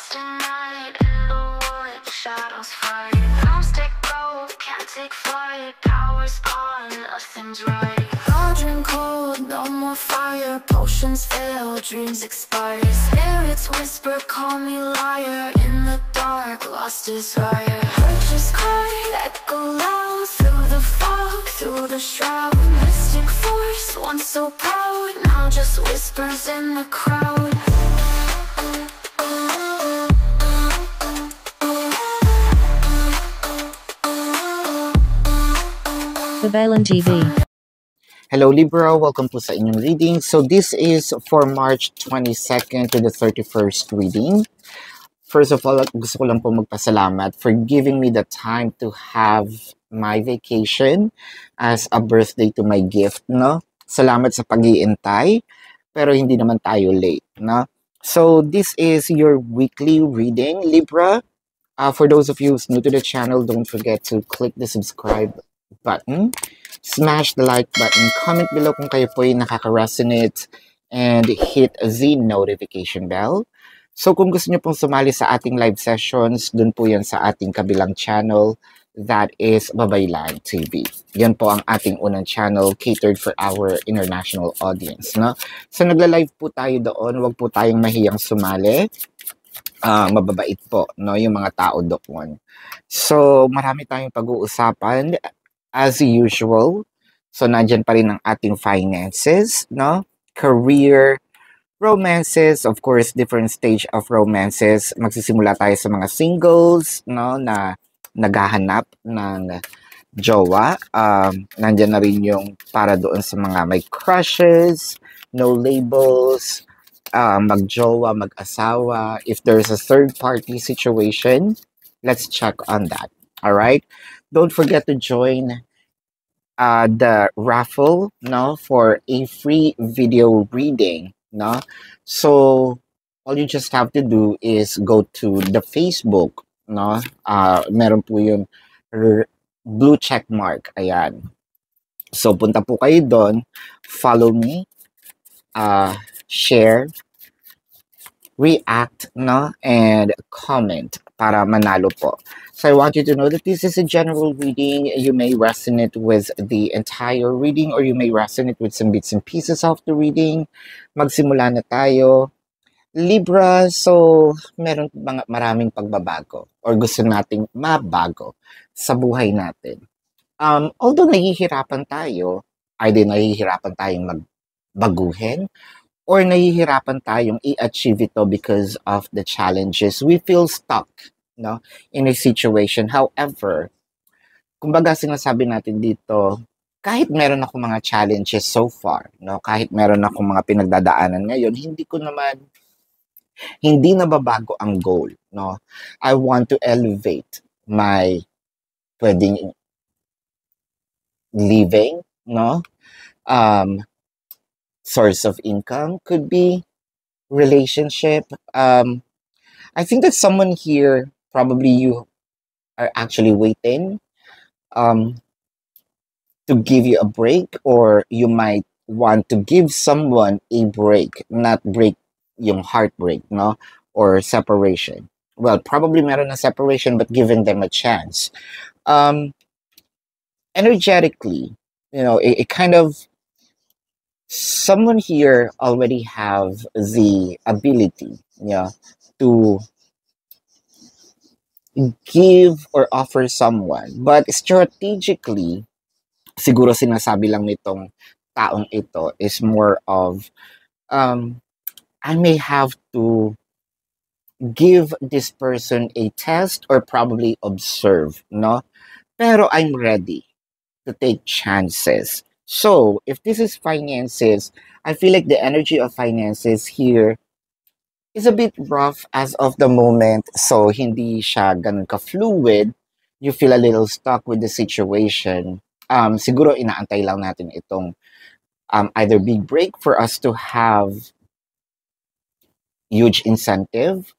lost in night, in the wood, shadows fight. Arms take gold, can't take flight. Power's gone, nothing's right. Cauldron cold, no more fire. Potions fail, dreams expire. Spirits whisper, call me liar. In the dark, lost desire. Purchase cry, echo loud. Through the fog, through the shroud. Mystic force, once so proud, now just whispers in the crowd. Babalan TV. Hello Libra, welcome po sa inyong reading. So this is for March 22nd to the 31st reading. First of all, gusto ko lang po magpasalamat for giving me the time to have my vacation as a birthday to my gift, no? Salamat sa pag-iintay, pero hindi naman tayo late, no? So this is your weekly reading, Libra. For those of you who's new to the channel, don't forget to click the subscribe button, smash the like button, comment below kung kayo po ay nakaka-resonate, and hit the notification bell. So kung gusto niyo pong sumali sa ating live sessions, dun po yan sa ating kabilang channel, that is Babaylan TV. Yan po ang ating unang channel catered for our international audience, no? So nagla-live po tayo doon, wag po tayong mahiyang sumali. Mababait po, no, yung mga tao doon. So marami tayong pag-uusapan as usual. So nandyan pa rin ang ating finances, no? Career, romances, of course, different stage of romances. Magsisimula tayo sa mga singles, no, na naghahanap ng jowa. Nandyan na rin yung para doon sa mga may crushes, no labels, magjowa, mag-asawa. If there's a third-party situation, let's check on that. All right? Don't forget to join the raffle, no, for a free video reading, no? So all you just have to do is go to the Facebook, no? Meron po yung blue check mark, ayan. So punta po kayo doon, follow me, share, react, no, and comment para manalo po. So I want you to know that this is a general reading. You may resonate with the entire reading or you may resonate with some bits and pieces of the reading. Magsimula na tayo. Libra, so meron maraming pagbabago or gusto nating mabago sa buhay natin. Although nahihirapan tayo, either nahihirapan tayong magbaguhin or nahihirapan tayong i-achieve ito because of the challenges. We feel stuck, no, in a situation. However, kumbaga sinasabi natin dito, kahit meron ako mga challenges so far, no, kahit meron ako mga pinagdadaanan ngayon, hindi nababago ang goal, no. I want to elevate my pwedeng living, no, source of income, could be relationship. I think that someone here, probably you are actually waiting to give you a break, or you might want to give someone a break, not break yung heartbreak, no, or separation. Well, probably meron na separation, but giving them a chance. Energetically, you know, it kind of, someone here already have the ability, yeah, to give or offer someone, but strategically, siguro sinasabi lang nitong taong ito is more of, I may have to give this person a test or probably observe, no? Pero I'm ready to take chances. So, if this is finances, I feel like the energy of finances here is a bit rough as of the moment. So, hindi siya ganun ka-fluid. You feel a little stuck with the situation. Siguro inaantay lang natin itong either big break for us to have huge incentive.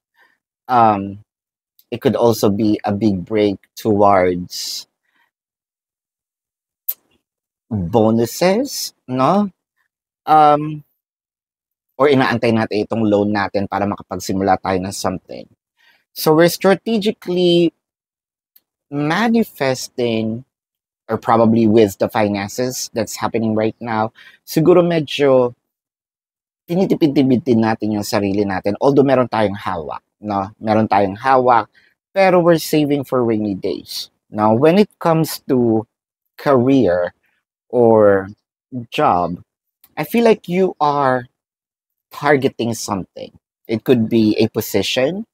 It could also be a big break towards bonuses, no? Or inaantay natin itong loan natin para makapagsimula tayo ng something. So we're strategically manifesting, or probably with the finances that's happening right now, siguro medyo tinitipid-tipid din natin yung sarili natin. Although meron tayong hawak, no? Meron tayong hawak, pero we're saving for rainy days. Now, when it comes to career or job, I feel like you are targeting something. It could be a position.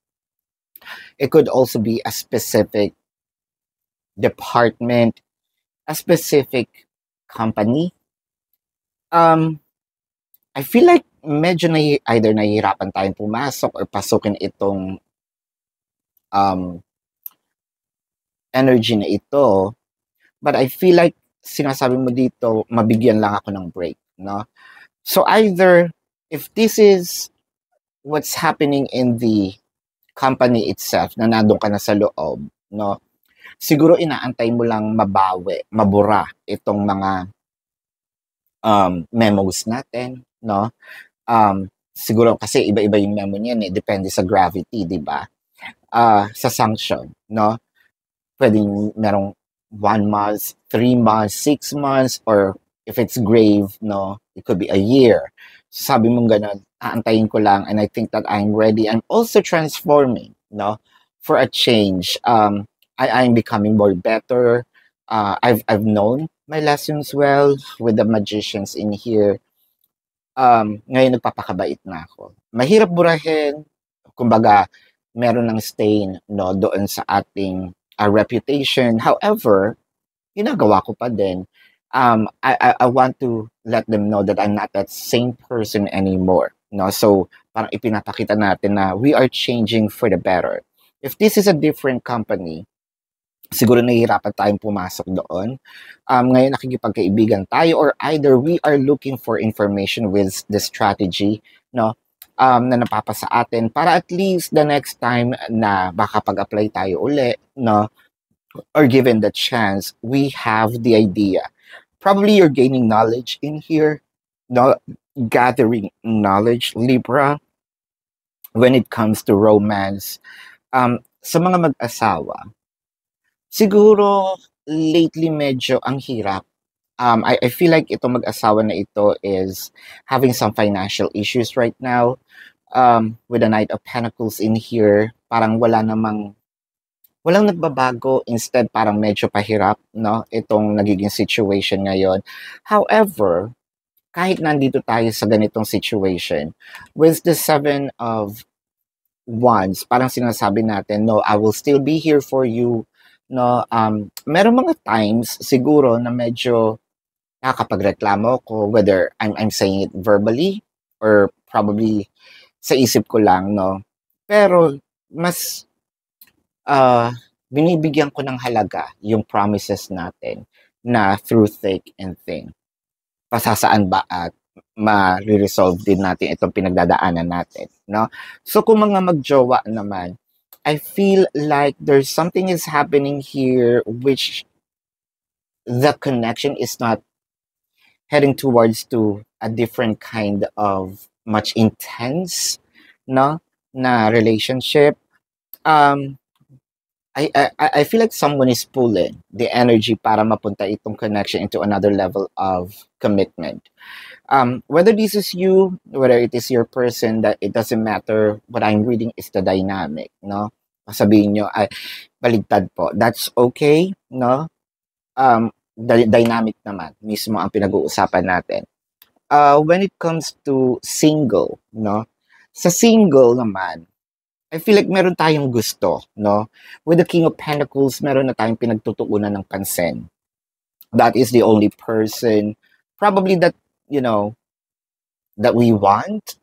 It could also be a specific department, a specific company. Um, I feel like medyo either nahihirapan tayong pumasok or pasukin itong um, energy na ito. But I feel like sinasabi mo dito, mabigyan lang ako ng break, no? So either if this is what's happening in the company itself, na nandun ka na sa loob, no? Siguro inaantay mo lang mabawi, mabura itong mga memos natin, no? Siguro kasi iba-iba yung memo niyan eh, depende sa gravity, di ba? Sa sanction, no? Pwedeng merong 1 month, 3 months, 6 months, or if it's grave, no, it could be a year. Sabi mong ganun, aantayin ko lang, and I think that I'm ready. I'm also transforming, no, for a change. I'm becoming more better. I've known my lessons well with the magicians in here. Ngayon nagpapakabait na ako. Mahirap burahin, kumbaga, meron ng stain, no, doon sa ating reputation. However, ginagawa ko pa din. I want to let them know that I'm not that same person anymore. No? So, parang ipinapakita natin na we are changing for the better. If this is a different company, siguro nahihirapan tayong pumasok doon. Ngayon nakikipagkaibigan tayo, or either we are looking for information with the strategy, no? Na napapasa atin para at least the next time na baka pag-apply tayo uli, no? Or given the chance, we have the idea. Probably you're gaining knowledge in here, no? Gathering knowledge, Libra, when it comes to romance. Sa mga mag-asawa, siguro lately medyo ang hirap. I feel like itong mag-asawa na ito is having some financial issues right now. With the Knight of Pentacles in here, parang walang nagbabago. Instead, parang medyo pahirap, no? Itong nagiging situation ngayon. However, kahit nandito tayo sa ganitong situation, with the Seven of Wands, parang sinasabi natin, no, I will still be here for you, no? Merong mga times siguro na medyo nakakapagreklamo ko, whether I'm saying it verbally or probably sa isip ko lang, no? Pero mas binibigyan ko ng halaga yung promises natin na through thick and thin, pasasaan ba at ma-resolve din natin itong pinagdadaanan natin, no? So kung mga magjowa naman, I feel like there's something is happening here which the connection is not heading towards to a different kind of much intense, no, na relationship. I feel like someone is pulling the energy para mapunta itong connection into another level of commitment. Whether this is you, whether it is your person, that it doesn't matter. What I'm reading is the dynamic, no? Sabihin nyo, ay, baligtad po. That's okay, no? Dynamic naman, mismo ang pinag-uusapan natin. When it comes to single, no? Sa single naman, I feel like meron tayong gusto, no? With the King of Pentacles, meron na tayong pinagtutuunan ng pansin. That is the only person, probably that, you know, that we want,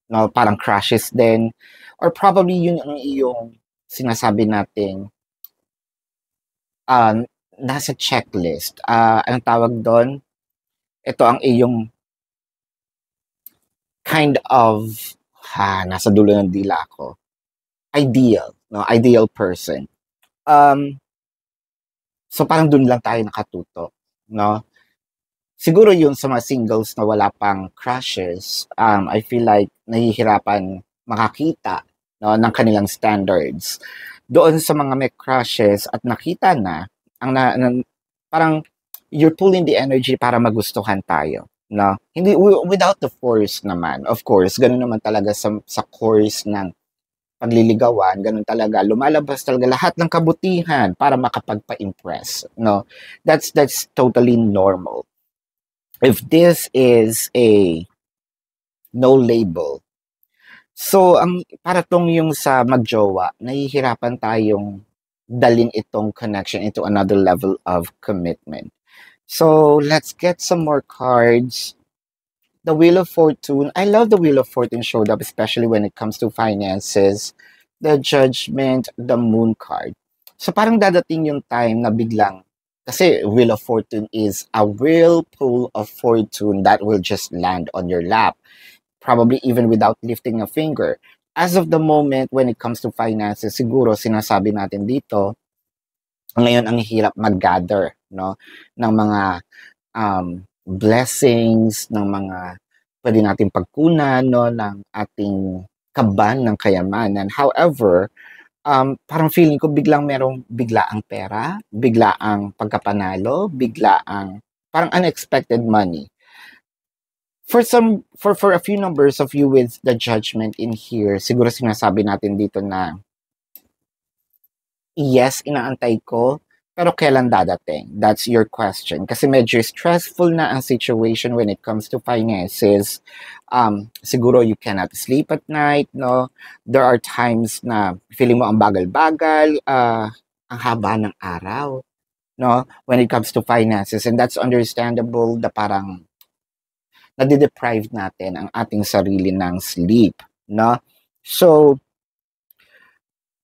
no? Parang crushes din. Or probably yun ang iyong sinasabi nating nasa checklist. Anong tawag doon? Ito ang iyong kind of, nasa dulo ng dila ko. Ideal, no? Ideal person. So parang dun lang tayo nakatuto, no? Siguro yun sa mga singles na wala pang crushes, I feel like nahihirapan makakita no, ng kanilang standards. Doon sa mga may crushes at nakita na, parang you're pulling the energy para magustuhan tayo. No? Hindi, without the force naman. Of course, ganun naman talaga sa course ng pagliligawan, ganun talaga. Lumalabas talaga lahat ng kabutihan para makapagpa-impress. No? That's totally normal. If this is a no label, so para tong yung sa magjowa, nahihirapan tayong dalin itong connection into another level of commitment. So let's get some more cards. The Wheel of Fortune. I love the Wheel of Fortune showed up, especially when it comes to finances. The Judgment, the Moon card. So parang dadating yung time na biglang, kasi Wheel of Fortune is a whirlpool of fortune that will just land on your lap. Probably even without lifting a finger. As of the moment, when it comes to finances, siguro sinasabi natin dito, ngayon ang hirap mag-gather, no? Ng mga blessings, ng mga pwede nating pagkunan, no, ng ating kaban ng kayamanan. However, parang feeling ko biglang merong biglaang pera, biglaang pagkapanalo, biglaang parang unexpected money. For a few numbers of you with the Judgment in here, siguro sinasabi natin dito na yes, inaantay ko, pero kailan dadating? That's your question. Kasi medyo stressful na ang situation when it comes to finances. Siguro you cannot sleep at night, no? There are times na feeling mo ang bagal-bagal, ang haba ng araw, no? When it comes to finances. And that's understandable na parang nade-deprive natin ang ating sarili ng sleep, no? So,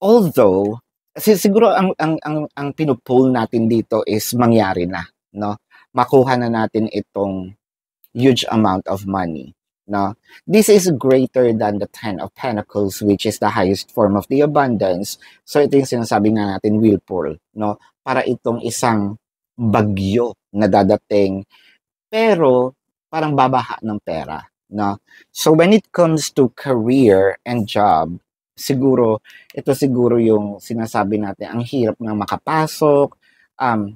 although siguro ang pinupull natin dito is mangyari na, no? Makuha na natin itong huge amount of money, no? This is greater than the 10 of Pentacles, which is the highest form of the abundance. So ito yung sinasabi nga natin, whirlpool, no? Para itong isang bagyo na dadating, pero parang babaha ng pera, no? So when it comes to career and job, siguro yung sinasabi natin, ang hirap na makapasok,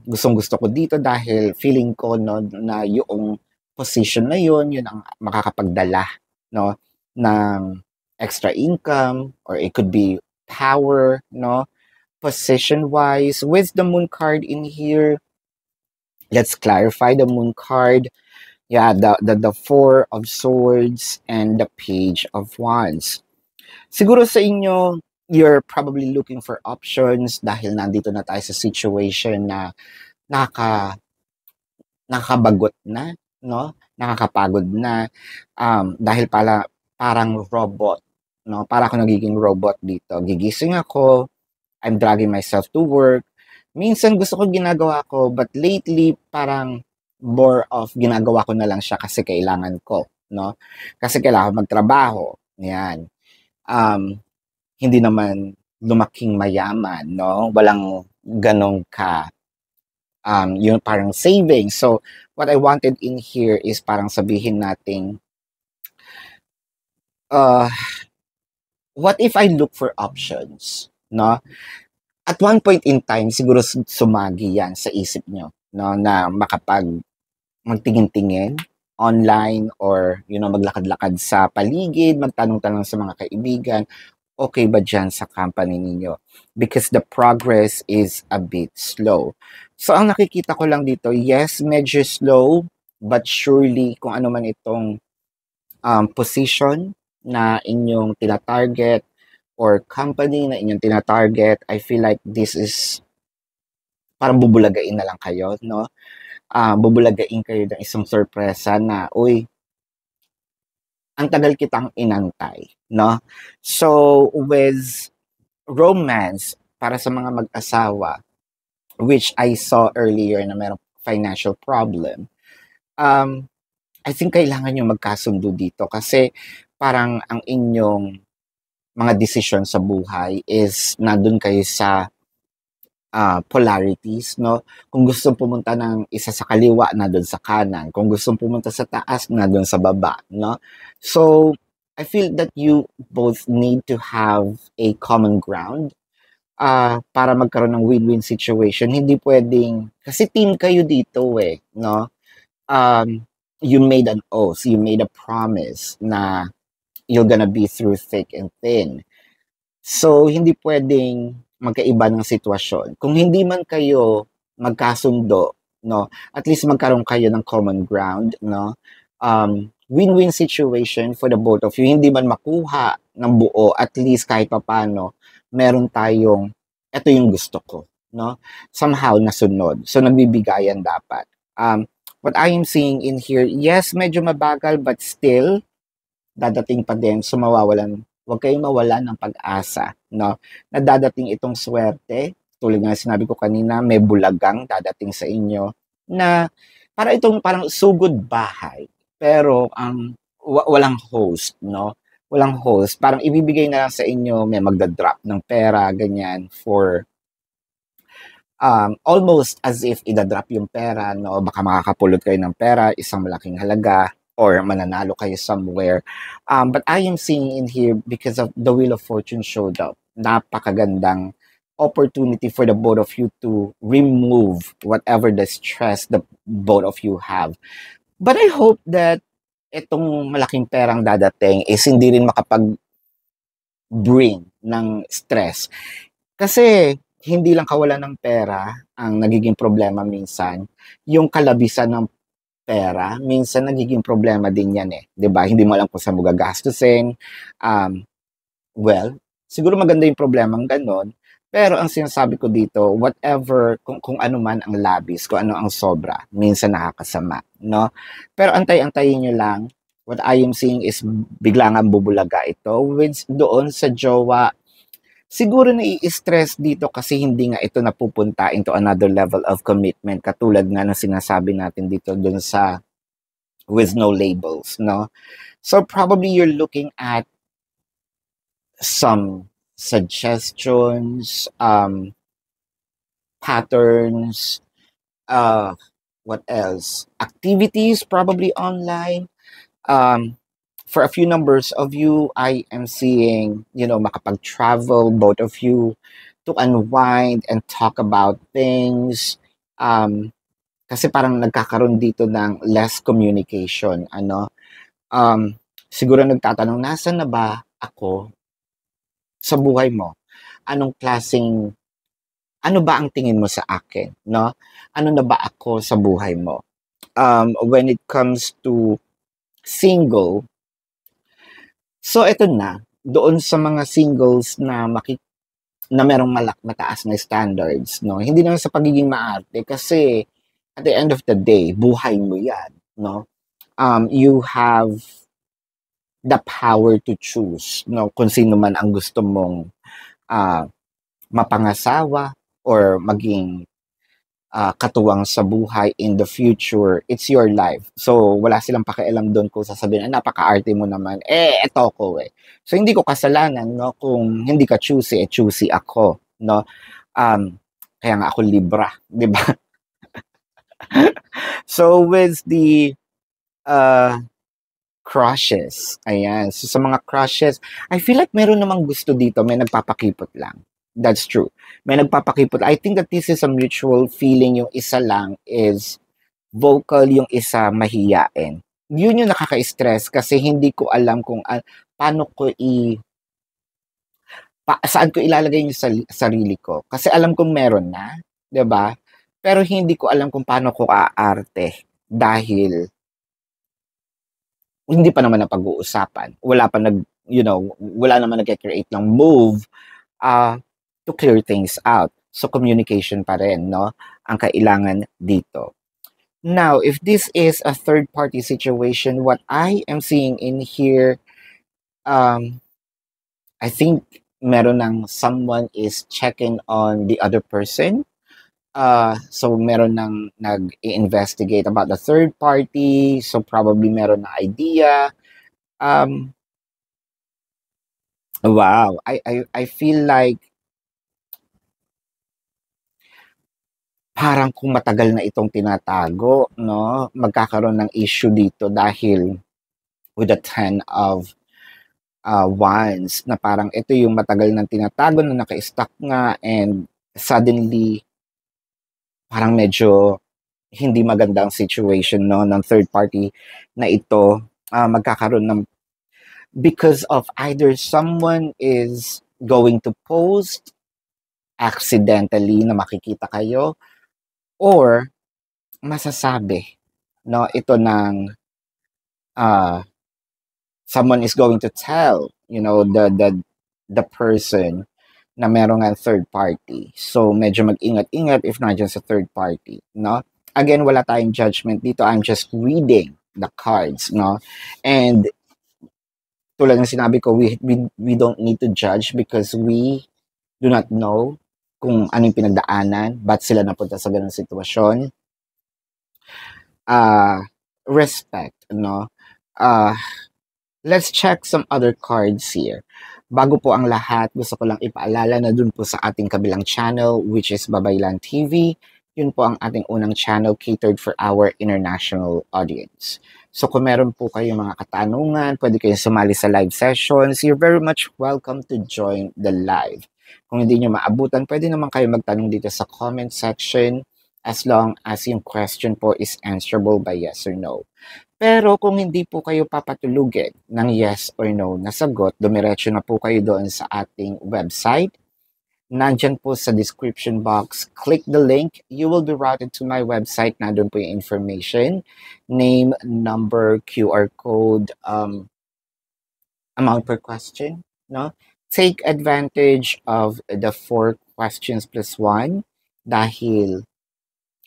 gustong-gusto ko dito dahil feeling ko, no, na yung position na yun ang makakapagdala, no, ng extra income, or it could be power, no, position-wise. With the Moon card in here, let's clarify the Moon card. Yeah, the Four of Swords and the Page of Wands. Siguro sa inyo, you're probably looking for options dahil nandito na tayo sa situation na nakakabagot na, no? Nakakapagod na, dahil parang robot, no? Para ako nagiging robot dito. Gigising ako, I'm dragging myself to work. Minsan gusto ko ginagawa ko, but lately parang more of ginagawa ko na lang siya kasi kailangan ko, no? Kasi kailangan magtrabaho. Yan. Hindi naman lumaking mayaman, no? Walang ganong yung parang savings. So, what I wanted in here is parang sabihin nating, what if I look for options, no? At one point in time, siguro sumagi yan sa isip nyo, no? Na magtingin-tingin online, or maglakad-lakad sa paligid, magtanong-tanong sa mga kaibigan, okay ba dyan sa company ninyo? Because the progress is a bit slow. So, ang nakikita ko lang dito, yes, medyo slow, but surely, kung ano man itong position na inyong tinatarget, or company na inyong tinatarget, I feel like this is parang bubulagain na lang kayo, no? Bubulagain kayo ng isang sorpresa na, uy, ang tagal kitang inantay, no? So, with romance, para sa mga mag-asawa, which I saw earlier na mayroong financial problem, I think kailangan nyo magkasundo dito kasi parang ang inyong mga desisyon sa buhay is nandun kayo sa polarities, no? Kung gusto pumunta ng isa sa kaliwa, na doon sa kanan. Kung gusto pumunta sa taas, na doon sa baba, no? So, I feel that you both need to have a common ground para magkaroon ng win-win situation. Hindi puwedeng kasi team kayo dito, eh, 'no? You made an oath, you made a promise na you're gonna be through thick and thin. So, hindi puwedeng magkaiba ng sitwasyon. Kung hindi man kayo magkasundo, 'no, at least magkaroon kayo ng common ground, 'no? Win-win situation for the both of you. Hindi man makuha ng buo, at least kahit papaano meron tayong, "Eto yung gusto ko," 'no? Somehow nasunod. So, nagbibigayan dapat. What I am seeing in here, yes, medyo mabagal but still dadating pa din. So, huwag kayong mawalan ng pag-asa, 'no, na dadating itong swerte. Tulad nga ng sinabi ko kanina, may bulagang dadating sa inyo na parang sugod bahay, pero ang walang host, 'no? Walang host. Parang ibibigay na lang sa inyo, may magda-drop ng pera, ganyan, for almost as if ida-drop yung pera, 'no? Baka makakapulot kayo ng pera, isang malaking halaga, or mananalo kayo somewhere. But I am seeing in here, because of the Wheel of Fortune showed up, napakagandang opportunity for the both of you to remove whatever the stress the both of you have. But I hope that itong malaking perang dadating is hindi rin makapag-bring ng stress. Kasi hindi lang kawalan ng pera ang nagiging problema minsan, yung kalabisan ng pera, minsan nagiging problema din yan, eh, 'di ba? Hindi mo alam kung saan mo gagastusin. Well, siguro maganda yung problemang gano'n, pero ang sinasabi ko dito, whatever, kung ano man ang labis, kung ano ang sobra, minsan nakakasama, 'no? Pero antay-antayin niyo lang. What I am seeing is bigla ngang bubulaga ito doon sa jowa. Siguro nai-stress dito kasi hindi nga ito napupunta into another level of commitment, katulad nga ng sinasabi natin dito dun sa with no labels, 'no? So, probably you're looking at some suggestions, patterns, what else? Activities probably online. For a few numbers of you, I am seeing, makapag-travel, both of you, to unwind and talk about things. Kasi parang nagkakaroon dito ng less communication, ano. Siguro nagtatanong, nasaan na ba ako sa buhay mo? Ano ba ang tingin mo sa akin, no? Ano na ba ako sa buhay mo? When it comes to single, so ito na, doon sa mga singles na merong mataas na standards, no? Hindi naman sa pagiging maarte kasi at the end of the day, buhay mo 'yan, no? You have the power to choose, no? Kung sino man ang gusto mong mapangasawa or maging katuwang sa buhay in the future. It's your life. So, wala silang pakialam doon kung sasabihin, napaka-arte mo naman. Eto ko eh. So, hindi ko kasalanan, no? Kung hindi ka choosy, choosy ako, no? Kaya nga ako Libra, di ba? So, with the crushes, ayan. So, sa mga crushes, I feel like meron namang gusto dito, may nagpapakipot lang. That's true. May nagpapakipot. I think that this is a mutual feeling. Yung isa lang is vocal, yung isa mahiyain. Yun yung nakaka-stress kasi hindi ko alam kung paano ko saan ko ilalagay yung sarili ko. Kasi alam kong meron na, 'di ba? Pero hindi ko alam kung paano ko aarte dahil hindi pa naman napag-uusapan. Wala naman nag-create ng move to clear things out. So, communication pa rin, no? Ang kailangan dito. Now, if this is a third-party situation, what I am seeing in here, I think meron ng someone is checking on the other person. So, meron ng nag-investigate about the third party. So, probably meron na idea. Wow. I feel like parang kung matagal na itong tinatago, no, magkakaroon ng issue dito dahil with the 10 of wands na parang ito yung matagal nang tinatago na naka-stuck nga and suddenly parang medyo hindi magandang situation no ng third party na ito magkakaroon ng because of either someone is going to post accidentally na makikita kayo or masasabi no ito ng someone is going to tell the person na meron nga third party. So medyo mag-ingat-ingat if not just a third party, no? Again, wala tayong judgment dito. I'm just reading the cards, no? And tulad ng sinabi ko, we don't need to judge because we do not know kung ano yung pinagdaanan, ba't sila napunta sa ganung sitwasyon. Respect, no? Let's check some other cards here. Bago po ang lahat, gusto ko lang ipaalala na dun po sa ating kabilang channel, which is Babaylan TV. Yun po ang ating unang channel catered for our international audience. So kung meron po kayong mga katanungan, pwede kayong sumali sa live sessions. You're very much welcome to join the live. Kung hindi nyo maabutan, pwede naman kayo magtanong dito sa comment section as long as yung question po is answerable by yes or no. Pero kung hindi po kayo papatulugin ng yes or no na sagot, dumiretso na po kayo doon sa ating website. Nandyan po sa description box, click the link. You will be routed to my website. Nandun po yung information, name, number, QR code, amount per question. No? Take advantage of the 4 questions plus 1 dahil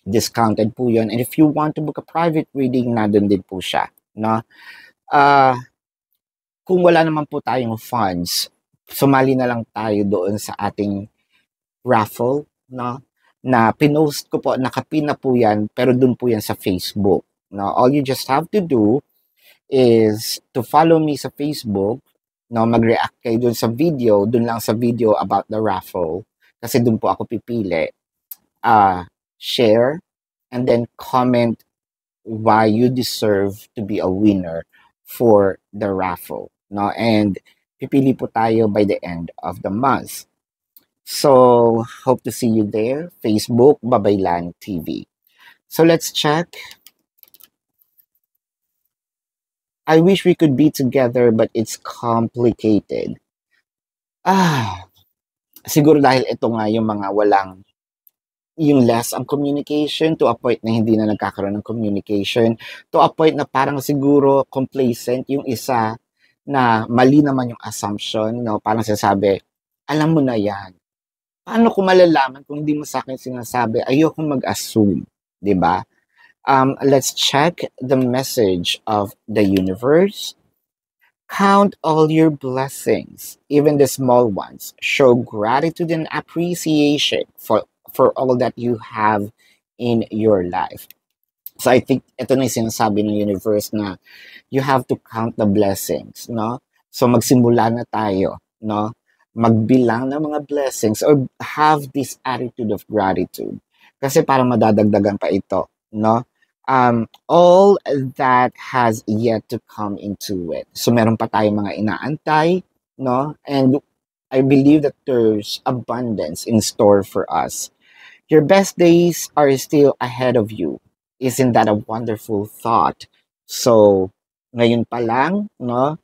discounted po yun. And if you want to book a private reading, nandun din po siya. No? Kung wala naman po tayong funds, sumali na lang tayo doon sa ating raffle, no? Na pinost ko po, nakapin na po yan, pero doon po yan sa Facebook. No? All you just have to do is to follow me sa Facebook, no? Mag-react kayo doon sa video, doon lang sa video about the raffle, kasi doon po ako pipili. Share, and then comment why you deserve to be a winner for the raffle. No? And pipili po tayo by the end of the month. So, hope to see you there. Facebook, Babaylan TV. So, let's check. I wish we could be together, but it's complicated. Siguro dahil ito nga yung mga walang yung less ang communication to a point na hindi na nagkakaroon ng communication to a point na parang siguro complacent yung isa na mali naman yung assumption, no? Parang sinasabi, alam mo na yan. Paano ko malalaman kung hindi mo sa akin sinasabi? Ayoko mag-assume, di ba? Let's check the message of the universe. Count all your blessings, even the small ones. Show gratitude and appreciation for all that you have in your life. So I think ito na yung sinasabi ng universe na you have to count the blessings, no? So magsimula na tayo, no? Magbilang ng mga blessings or have this attitude of gratitude. Kasi parang madadagdagan pa ito, no? All that has yet to come into it. So meron pa tayong mga inaantay, no? And I believe that there's abundance in store for us. Your best days are still ahead of you. Isn't that a wonderful thought? So, ngayon pa lang, no?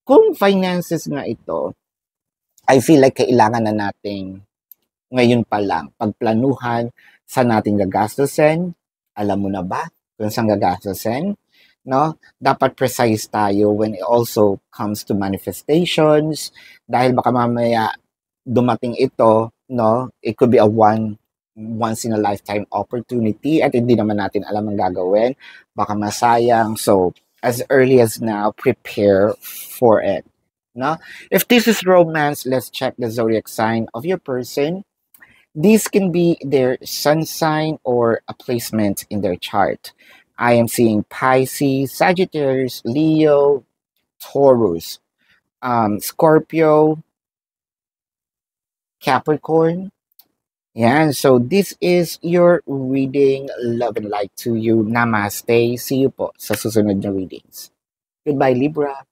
Kung finances nga ito, I feel like kailangan na nating ngayon pa lang pagplanuhan sa nating gagastusin. Alam mo na ba kung saan gagastusin? No? Dapat precise tayo when it also comes to manifestations dahil baka mamaya dumating ito, no? It could be a once in a lifetime opportunity at hindi naman natin alam ang gagawin. Baka masayang. So, as early as now, prepare for it. No? If this is romance, let's check the zodiac sign of your person. These can be their sun sign or a placement in their chart. I am seeing Pisces, Sagittarius, Leo, Taurus, Scorpio, Capricorn. Yan, so this is your reading. Love and light to you. Namaste. See you po sa susunod na readings. Goodbye, Libra.